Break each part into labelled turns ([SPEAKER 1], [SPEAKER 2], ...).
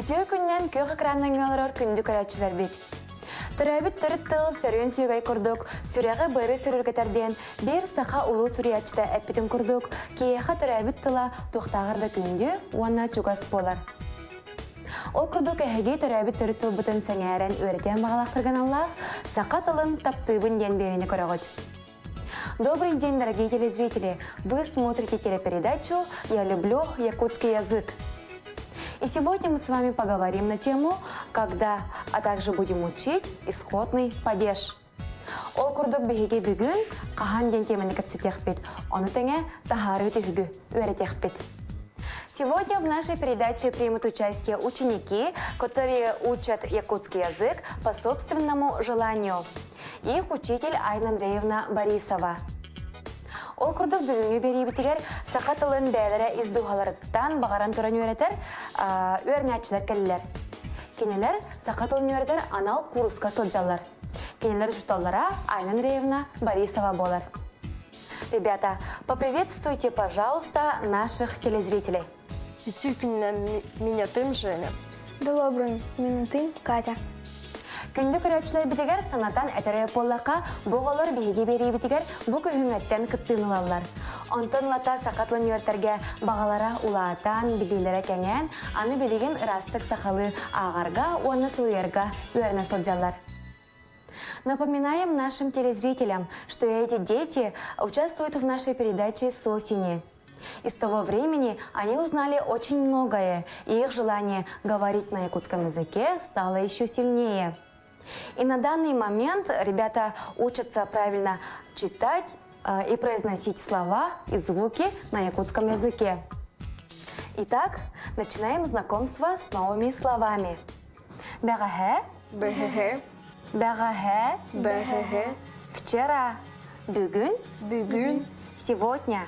[SPEAKER 1] Бүтüе күннен көк экраннан алырар күнді көрәтчілер бет. Түрәбіт тұрыттыл сөрен сүйгай күрдік, сүрәғі бәрі сүріргетерден бір сақа ұлы сүриятчыда әппетін күрдік, кейеға түрәбіт тыла тоқтағырды күнді, уанна чугас болар. Ол күрдік әхеге түрәбіт тұрыттыл бұтын сәңәрен өрген бағалақтырған Аллах, сақа тылын таптыбын ден берені көріғыд. Добрый день, дорогие телезрители! Вы смотрите телепередачу «Я люблю якутский язык». И сегодня мы с вами поговорим на тему «Когда», а также будем учить исходный падеж. Ол курдук бігеге бүгін қахан ден темені кәпсетеқпет, оны тәңе тахары түхігі өретеқпет. Сегодня в нашей передаче примут участие ученики, которые учат якутский язык по собственному желанию. Их учитель Айна Андреевна Борисова. Ол күрдік бүгінгі берейбітігер сақатылын бәлері издуғаларыттан бағаран тұран өретер өрнәтчілер кәлілер. Кенелер сақатылын өретер анал курсқа сылжалар. Кенелер жұталлара Айна Андреевна Борисова болар. Ребята, поприветствуйте, пожалуйста, наших телезрителей.
[SPEAKER 2] Меня тым Женя.
[SPEAKER 3] Добрый, меня тым Катя.
[SPEAKER 1] Күнді көрәтшілер бітігер санатан әтәрі боллақа бұғылыр бейге бері бітігер бұ күйіңеттен күттіңілалар. Онтын лата сақатлын өртерге бағалара улаатан білейлері кәнген, аны білеген ырастық сақалы ағарға, оны сұлуерға өріне сылжалар. Напоминаем нашим телезрителям, что эти дети участвуют в нашей передаче с осени. И с того времени они узнали очень многое, и их желание говорить на якутском языке стало еще сильнее. И на данный момент ребята учатся правильно читать и произносить слова и звуки на якутском языке. Итак, начинаем знакомство с новыми словами. Бәғәһә,
[SPEAKER 2] Бәһәһә,
[SPEAKER 1] бәғәһә,
[SPEAKER 2] бәһәһә,
[SPEAKER 1] вчера, бүгін,
[SPEAKER 2] бүгін,
[SPEAKER 1] сегодня,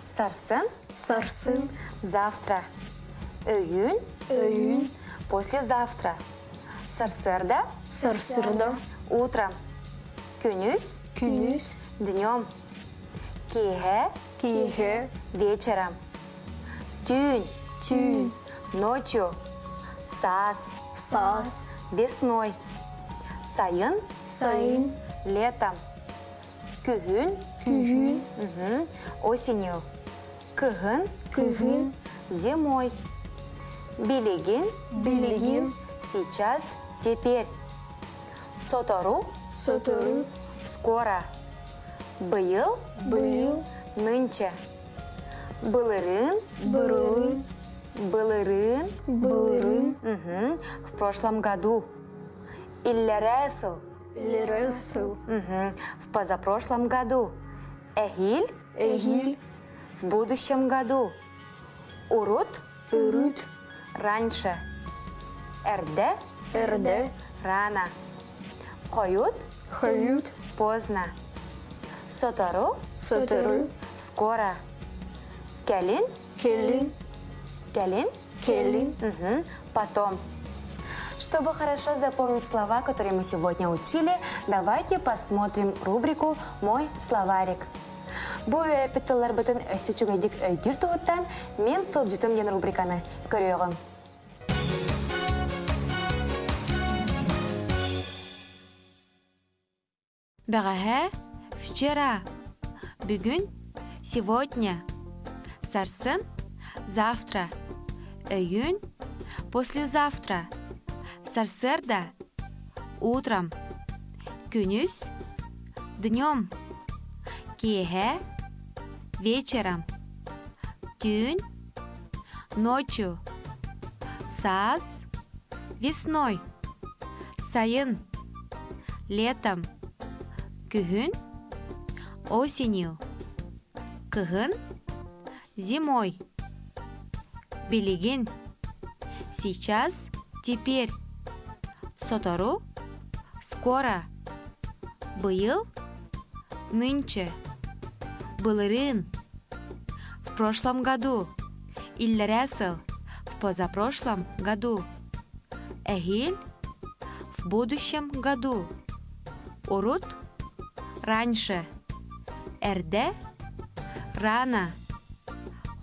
[SPEAKER 1] сарсын,
[SPEAKER 2] сарсын,
[SPEAKER 1] завтра, өйін,
[SPEAKER 2] өйін,
[SPEAKER 1] послезавтра, сарсырда,
[SPEAKER 2] сарсырда,
[SPEAKER 1] утром, күнүс,
[SPEAKER 2] күнүс,
[SPEAKER 1] днем, киһе,
[SPEAKER 2] киһе,
[SPEAKER 1] вечером, тюнь,
[SPEAKER 2] тюн,
[SPEAKER 1] ночью, сас,
[SPEAKER 2] сас,
[SPEAKER 1] весной, сайын,
[SPEAKER 2] сайын,
[SPEAKER 1] летом, күгін,
[SPEAKER 2] күгін,
[SPEAKER 1] осенью, кыгын,
[SPEAKER 2] күгін,
[SPEAKER 1] зимой, билегин,
[SPEAKER 2] билегин,
[SPEAKER 1] сейчас, теперь, сотору,
[SPEAKER 2] сотору,
[SPEAKER 1] скоро, быйыл,
[SPEAKER 2] быйыл,
[SPEAKER 1] нынче, былырын,
[SPEAKER 2] бұрын,
[SPEAKER 1] былырын,
[SPEAKER 2] былырын,
[SPEAKER 1] в прошлом году, иллересл,
[SPEAKER 2] лересыл,
[SPEAKER 1] в позапрошлом году, эхиль,
[SPEAKER 2] эгиль,
[SPEAKER 1] в будущем году, урут,
[SPEAKER 2] үрут,
[SPEAKER 1] раньше, эрде,
[SPEAKER 2] эрде,
[SPEAKER 1] рано, коют,
[SPEAKER 2] хают,
[SPEAKER 1] поздно, сотору,
[SPEAKER 2] сотору,
[SPEAKER 1] скоро, келин,
[SPEAKER 2] келин,
[SPEAKER 1] келин,
[SPEAKER 2] келин.
[SPEAKER 1] потом. Чтобы хорошо запомнить слова, которые мы сегодня учили, давайте посмотрим рубрику «Мой словарик». Бу өрепеттілер бұтын өсі чүгайдік өйдір тұғыттан мен тылжытым ден рубриканы көріғым. Бәғәһә, вчера, бүгін, сегодня, сарсын, завтра, өйін, послезавтра, сарсырда, утром, күнүс, днем, киһе, вечером, тюнь, ночью, саз, весной, сайын, летом, күгін, осенью, кыгын, зимой, билигин, сейчас, теперь, сотору, скоро, быйыл, нынче, былырын, в прошлом году, иллересл, в позапрошлом году, эхиль, в будущем году, урут, раньше, эрде, рано,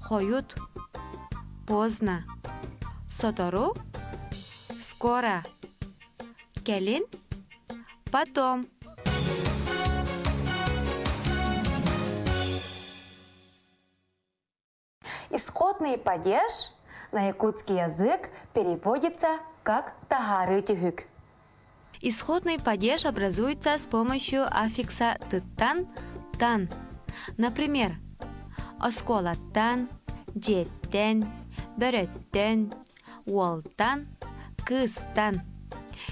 [SPEAKER 1] хоют, поздно, сотору, скоро. Келин, потом. Исходный падеж на якутский язык переводится как «тагары тюгюк». Исходный падеж образуется с помощью аффикса «тыттан» – «тан». Например, «осколаттан», «жеттен», «бөрөттен», «уолтан», «кыстан».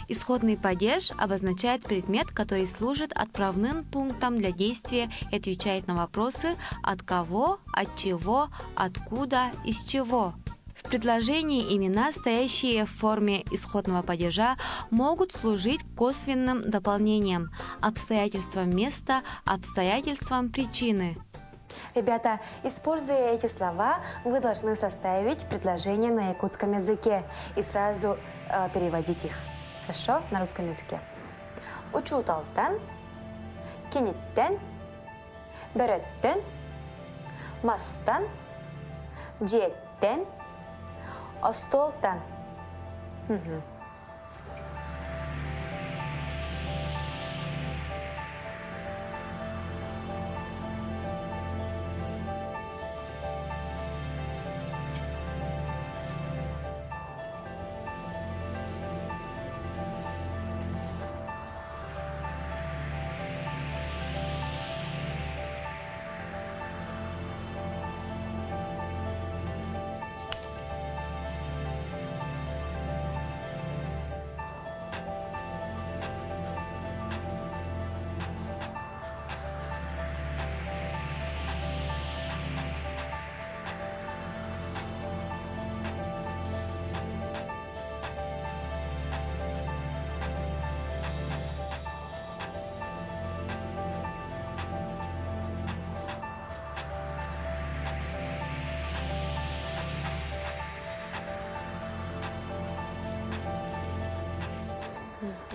[SPEAKER 1] Исходный падеж обозначает предмет, который служит отправным пунктом для действия и отвечает на вопросы «от кого», «от чего», «откуда», «из чего». В предложении имена, стоящие в форме исходного падежа, могут служить косвенным дополнением, обстоятельством места, обстоятельством причины. Ребята, используя эти слова, вы должны составить предложение на якутском языке и сразу переводить их. Хорошо? На русском языке. Учуталтан, киниттен, бөрөттен, мастан, жеттен, остолтан.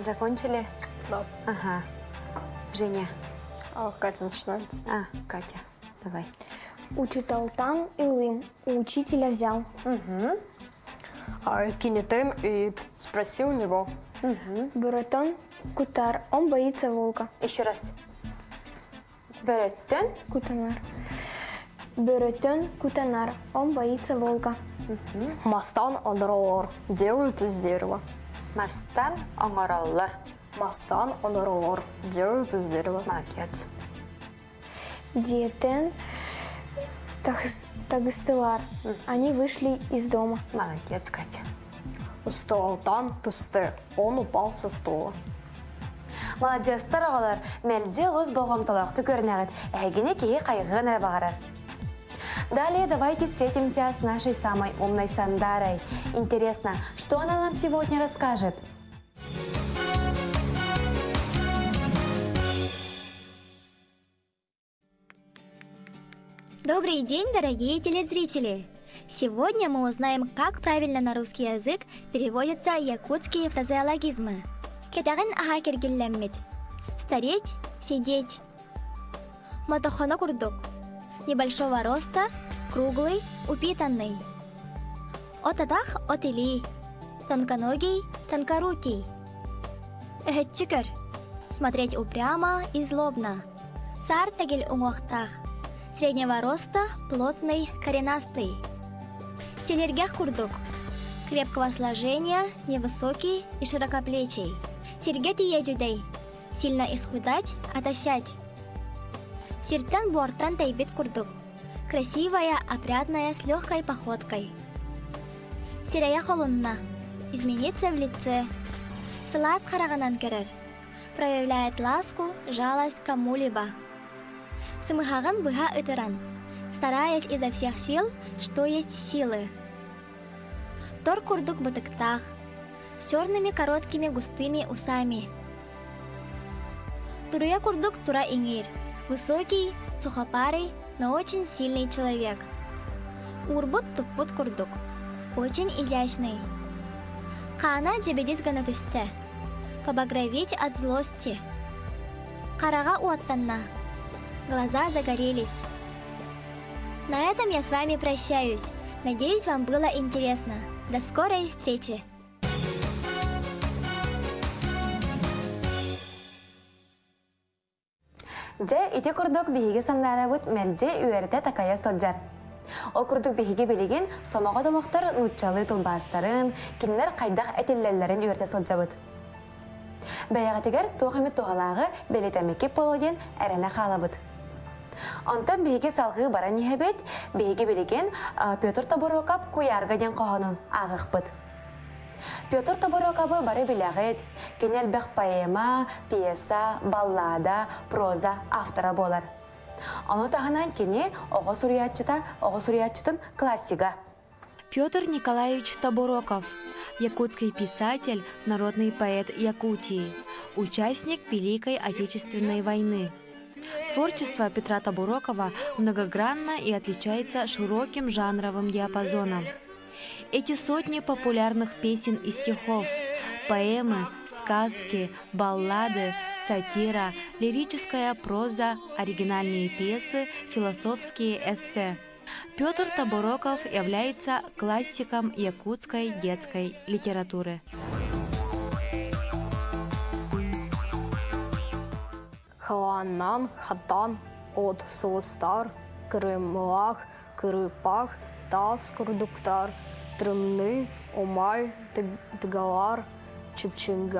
[SPEAKER 1] Закончили?
[SPEAKER 2] Да.
[SPEAKER 1] Ага. Женя.
[SPEAKER 2] Катя начинает.
[SPEAKER 1] Катя, давай.
[SPEAKER 3] Учуталтан илым, у учителя взял.
[SPEAKER 2] Кинетен и спроси у него.
[SPEAKER 3] Бюротон кутар, он боится волка.
[SPEAKER 1] Еще раз. Бөрөттен.
[SPEAKER 3] Кутанар. Бюротон кутанар, он боится волка.
[SPEAKER 2] Мастан ондоролор делают из дерева.
[SPEAKER 1] Мастан оңороллар.
[SPEAKER 2] Мастан ондоролор делают из дерева.
[SPEAKER 1] Молодец.
[SPEAKER 3] Диетен тагыстылар, они вышли из дома.
[SPEAKER 1] Молодец, Катя.
[SPEAKER 2] Устолтан тусте, он упал со стола.
[SPEAKER 1] Молодец, тарағалар. Мәлде лұз болғым талақты көрінәғыт. Әгіне кейі қайғын әрбағарар. Далее давайте встретимся с нашей самой умной Сандарой. Интересно, что она нам сегодня расскажет?
[SPEAKER 4] Добрый день, дорогие телезрители! Сегодня мы узнаем, как правильно на русский язык переводятся якутские фразеологизмы. Кетагин аха кергиллэммит. Стареть, сидеть. Мотохона курдук. Небольшого роста, круглый, упитанный. Отадах отели. Тонконогий, тонкорукий. Эхетчикер. Смотреть упрямо и злобно. Цар тагель умохтах. Среднего роста, плотный, коренастый. Телергях курдук. Крепкого сложения, невысокий и широкоплечий. Сергети ежудей. Сильно исхудать, отощать. Сиртан буартан тайбит курдук. Красивая, опрятная, с легкой походкой. Сирая холунна. Измениться в лице. Слаз хараганан керер. Проявляет ласку, жалость кому-либо. Сымыхаган быха ытеран, стараясь изо всех сил, что есть силы. Тор курдук бутыктах, с черными короткими густыми усами. Туруя курдук тура ингир, высокий, сухопарый, но очень сильный человек. Урбут туппут курдук, очень изящный. Кана джебедис ганатусте, побагроветь от злости. Карага уаттанна. Глаза загорелись. На этом я с вами прощаюсь. Надеюсь, вам было интересно. До скорой встречи!
[SPEAKER 1] Же ити курдук биһиги сандарабыт мэлже үөрите такая сылжар. Ол курдук биһиги билигин сомого домоқтар нуччалы тылбастарын, киннер кайдах этиллерлерин үөрте сылжабыт. Бәягатигер туохамит туғалағы белетемеки пологен әріне қалабыт. Онтан биһиги салғы бара нихебет, биһиги билигин Петр Таборокап куярга ден қоғанын ағықпыт. Петр Таборокабы бары билягет, кенел бәқ поэма, пьеса, баллада, проза автора болар. Оны тағынан кене оғы суриятчытын классига.
[SPEAKER 5] Петр Николаевич Табороков, якутский писатель, народный поэт Якутии, участник Великой Отечественной войны. Творчество Петра Таборокова многогранно и отличается широким жанровым диапазоном. Эти сотни популярных песен и стихов, поэмы, сказки, баллады, сатира, лирическая проза, оригинальные пьесы, философские эссе. Петр Табороков является классиком якутской детской литературы.
[SPEAKER 2] Халанан, хатан, от соостар, кремлах, крыпах, тас курдуктар, трымны, омай, тыгалар, чипчинан,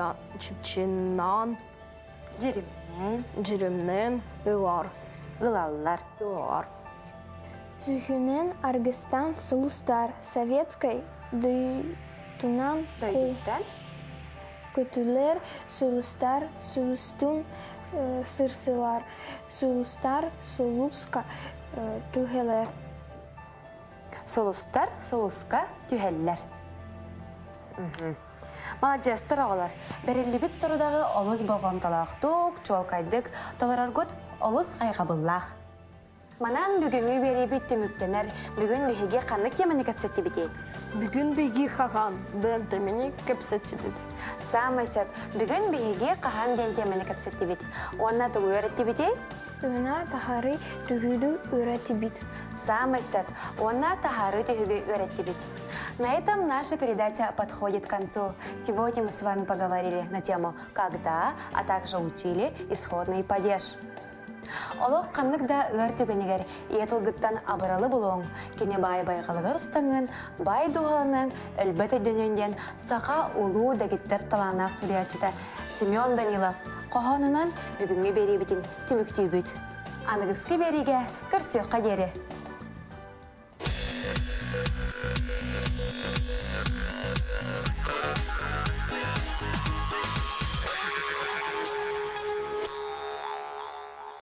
[SPEAKER 2] жиремнен, ылар. Ылалар.
[SPEAKER 3] Зюхюнен Аргыстан сулустар советской дыйтунан көтүлер сулустар сулустун сырсылар сулустар сулуска түхелер.
[SPEAKER 1] Солустар, солуска, түйеллер. Молодежстар оғылар. Берелібіт сорудағы олыс болғам талақтук, чуалкайдык, толараргот олыс қайғабыллақ. Манан бүгінгі беребіт түміктенер, бүгін бігеге қанық темені көпсетті бітейік.
[SPEAKER 2] Бүгін беги хаған, ден темені көпсетті бит.
[SPEAKER 1] Самайсып, бүгін бігеге қаған ден темені көпсетті бит. Онна тұғы өретті бітейік?
[SPEAKER 3] Өна тахары түгүлү өретти бит.
[SPEAKER 1] Самайсып, онна тахары түгі өретті бит. На этом наша передача подходит к концу. Сегодня мы с вами поговорили на тему «Когда», а также учили исходный падеж. Олық қаннық да өр түгенегер етілгіттан абыралы болуың, кене бай-байғалығыр ұстаңын, бай дуғалының өлбет өйдененден сақа улу дәгеттер таланақ сүриятчыта Семен Данилов қоғанынан бүгінгі бері бітін түміктүй бүт. Анығысқы беріге көрсеуққа дері.